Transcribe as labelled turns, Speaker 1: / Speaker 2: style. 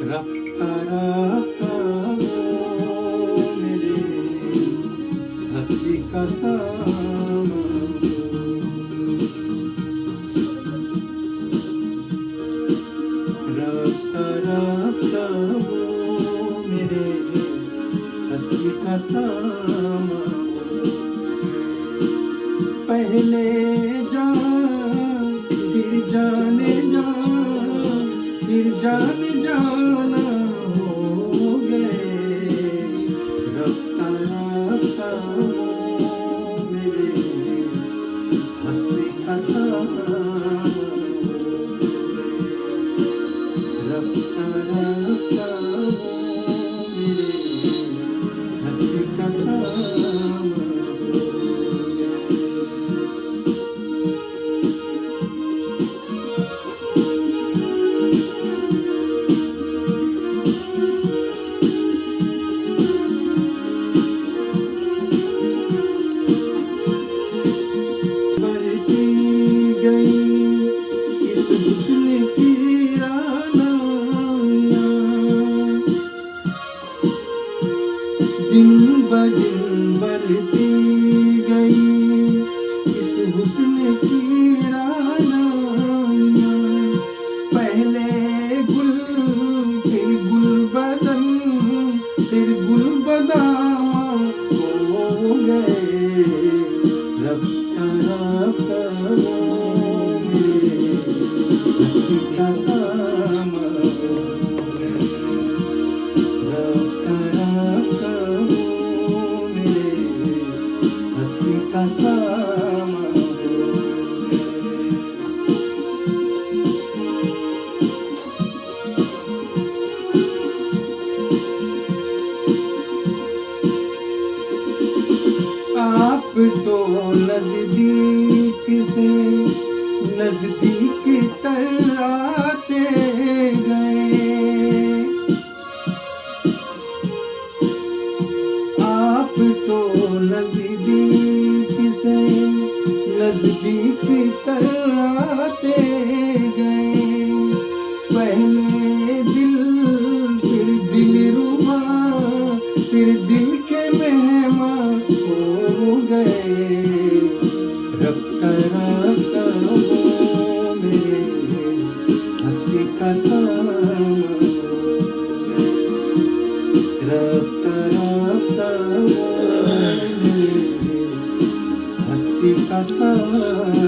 Speaker 1: रफ्ता रफ्ता वो मेरे हस्ती का सामान, रफ्ता रफ्ता वो मेरे हस्ती का सामान। पहले जान फिर जाने जान, फिर जाने जाना हो गए। रफ्ता रफ्ता वो मेरे हस्ती का सामान, रफ्ता रफ्ता वो मेरे हस्ती का सामान। दिन ब दिन बढ़ती गई इस हुस्न की रानाइयाँ। पहले गुल फिर गुल बदन फिर गुल बदामा हो गए। रफ्ता रफ्ता वो मेरे हस्ती का सामान, रफ्ता रफ्ता वो मेरे हस्ती का सामान। आप तो नजदीक से नजदीक तराते गए। आप तो नजदीक से नजदीक तराते गए। पहले दिल फिर दिलरुबा फिर दिल के मेहमान हो गए। रफ्ता रफ्ता वो मेरे हस्ती का सामान, रफ्ता रफ्ता वो मेरे हस्ती का सामान।